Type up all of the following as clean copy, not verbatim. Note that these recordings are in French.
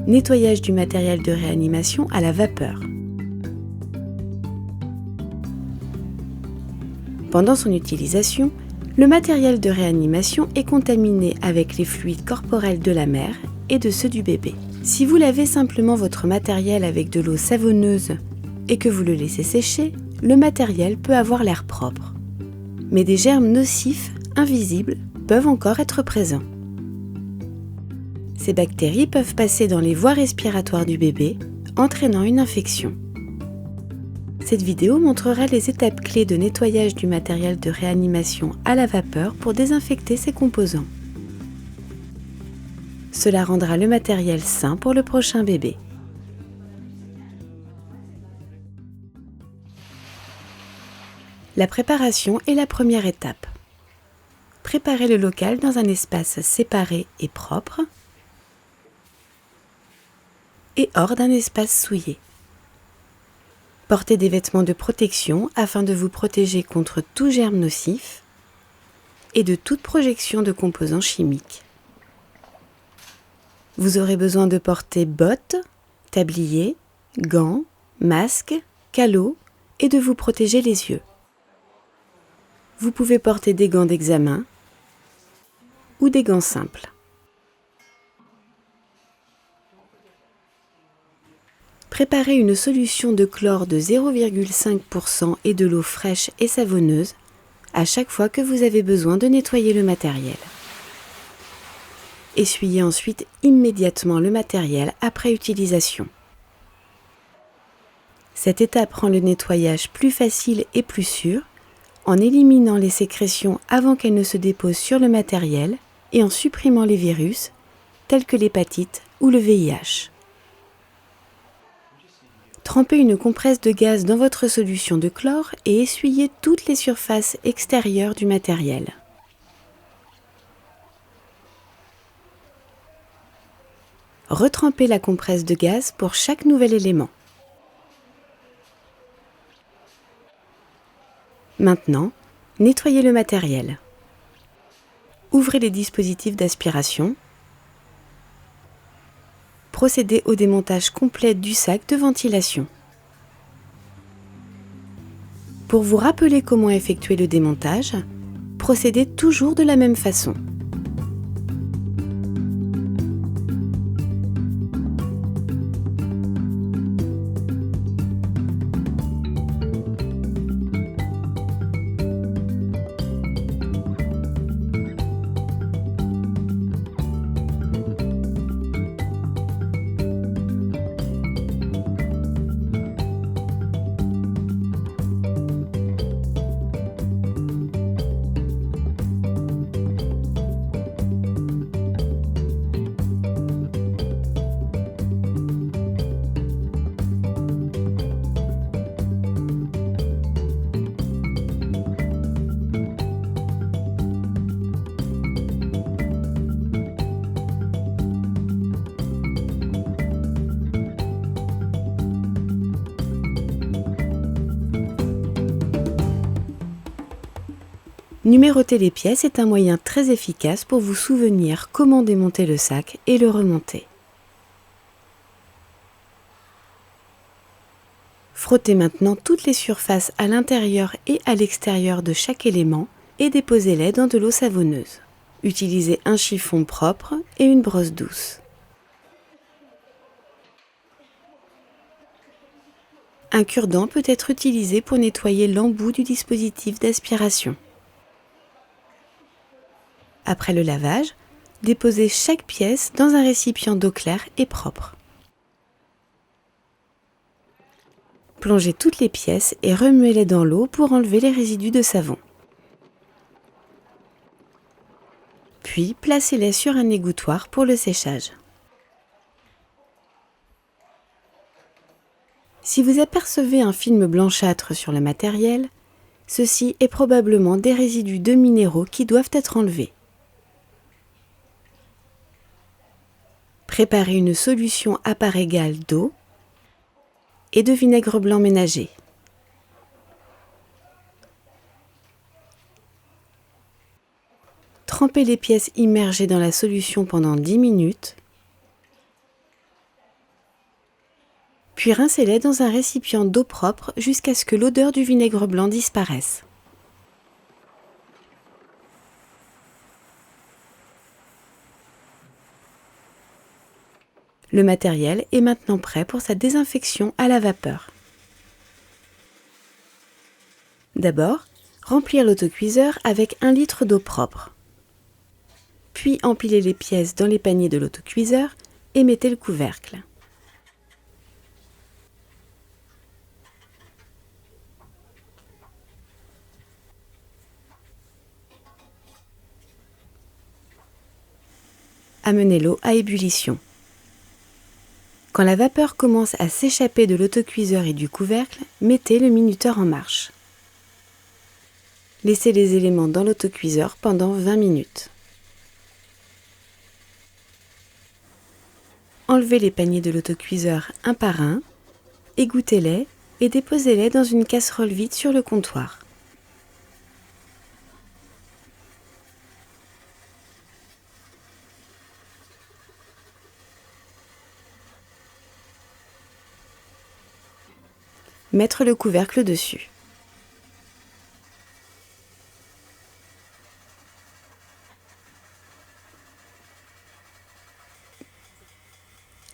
Nettoyage du matériel de réanimation à la vapeur. Pendant son utilisation, le matériel de réanimation est contaminé avec les fluides corporels de la mère et de ceux du bébé. Si vous lavez simplement votre matériel avec de l'eau savonneuse et que vous le laissez sécher, le matériel peut avoir l'air propre. Mais des germes nocifs, invisibles, peuvent encore être présents. Ces bactéries peuvent passer dans les voies respiratoires du bébé, entraînant une infection. Cette vidéo montrera les étapes clés de nettoyage du matériel de réanimation à la vapeur pour désinfecter ses composants. Cela rendra le matériel sain pour le prochain bébé. La préparation est la première étape. Préparez le local dans un espace séparé et propre et hors d'un espace souillé. Portez des vêtements de protection afin de vous protéger contre tout germe nocif et de toute projection de composants chimiques. Vous aurez besoin de porter bottes, tabliers, gants, masques, calots et de vous protéger les yeux. Vous pouvez porter des gants d'examen ou des gants simples. Préparez une solution de chlore de 0,5% et de l'eau fraîche et savonneuse à chaque fois que vous avez besoin de nettoyer le matériel. Essuyez ensuite immédiatement le matériel après utilisation. Cette étape rend le nettoyage plus facile et plus sûr en éliminant les sécrétions avant qu'elles ne se déposent sur le matériel et en supprimant les virus tels que l'hépatite ou le VIH. Trempez une compresse de gaz dans votre solution de chlore et essuyez toutes les surfaces extérieures du matériel. Retrempez la compresse de gaz pour chaque nouvel élément. Maintenant, nettoyez le matériel. Ouvrez les dispositifs d'aspiration. Procédez au démontage complet du sac de ventilation. Pour vous rappeler comment effectuer le démontage, procédez toujours de la même façon. Numéroter les pièces est un moyen très efficace pour vous souvenir comment démonter le sac et le remonter. Frottez maintenant toutes les surfaces à l'intérieur et à l'extérieur de chaque élément et déposez-les dans de l'eau savonneuse. Utilisez un chiffon propre et une brosse douce. Un cure-dent peut être utilisé pour nettoyer l'embout du dispositif d'aspiration. Après le lavage, déposez chaque pièce dans un récipient d'eau claire et propre. Plongez toutes les pièces et remuez-les dans l'eau pour enlever les résidus de savon. Puis, placez-les sur un égouttoir pour le séchage. Si vous apercevez un film blanchâtre sur le matériel, ceci est probablement des résidus de minéraux qui doivent être enlevés. Préparez une solution à part égale d'eau et de vinaigre blanc ménager. Trempez les pièces immergées dans la solution pendant 10 minutes. Puis rincez-les dans un récipient d'eau propre jusqu'à ce que l'odeur du vinaigre blanc disparaisse. Le matériel est maintenant prêt pour sa désinfection à la vapeur. D'abord, remplir l'autocuiseur avec 1 litre d'eau propre. Puis empiler les pièces dans les paniers de l'autocuiseur et mettez le couvercle. Amenez l'eau à ébullition. Quand la vapeur commence à s'échapper de l'autocuiseur et du couvercle, mettez le minuteur en marche. Laissez les éléments dans l'autocuiseur pendant 20 minutes. Enlevez les paniers de l'autocuiseur un par un, égouttez-les et déposez-les dans une casserole vide sur le comptoir. Mettre le couvercle dessus.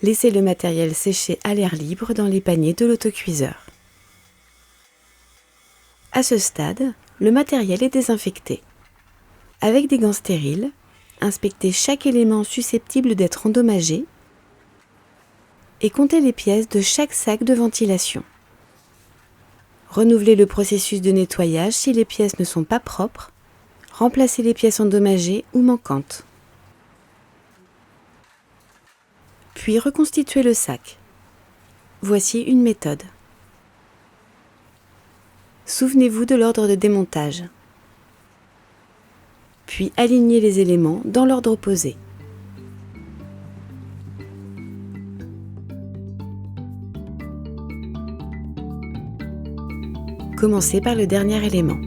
Laissez le matériel sécher à l'air libre dans les paniers de l'autocuiseur. À ce stade, le matériel est désinfecté. Avec des gants stériles, inspectez chaque élément susceptible d'être endommagé et comptez les pièces de chaque sac de ventilation. Renouvelez le processus de nettoyage si les pièces ne sont pas propres. Remplacez les pièces endommagées ou manquantes. Puis reconstituez le sac. Voici une méthode. Souvenez-vous de l'ordre de démontage. Puis alignez les éléments dans l'ordre opposé. Commencez par le dernier élément.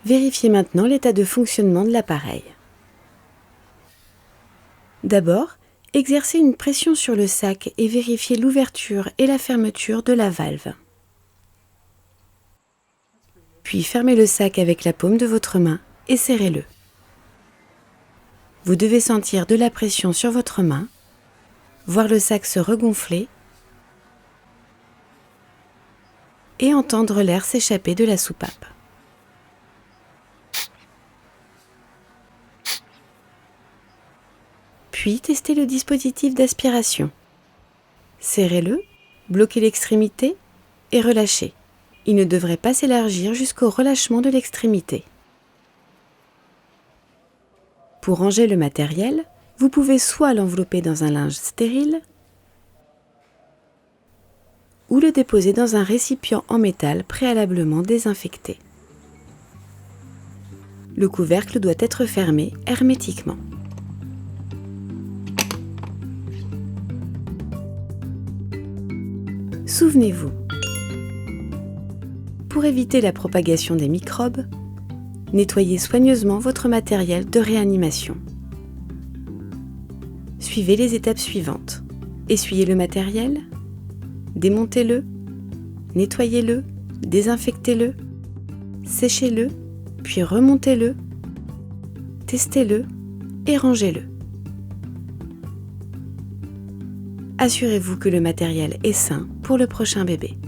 Vérifiez maintenant l'état de fonctionnement de l'appareil. D'abord, exercez une pression sur le sac et vérifiez l'ouverture et la fermeture de la valve. Puis fermez le sac avec la paume de votre main et serrez-le. Vous devez sentir de la pression sur votre main, voir le sac se regonfler et entendre l'air s'échapper de la soupape. Puis testez le dispositif d'aspiration. Serrez-le, bloquez l'extrémité et relâchez. Il ne devrait pas s'élargir jusqu'au relâchement de l'extrémité. Pour ranger le matériel, vous pouvez soit l'envelopper dans un linge stérile ou le déposer dans un récipient en métal préalablement désinfecté. Le couvercle doit être fermé hermétiquement. Souvenez-vous, pour éviter la propagation des microbes, nettoyez soigneusement votre matériel de réanimation. Suivez les étapes suivantes. Essuyez le matériel, démontez-le, nettoyez-le, désinfectez-le, séchez-le, puis remontez-le, testez-le et rangez-le. Assurez-vous que le matériel est sain pour le prochain bébé.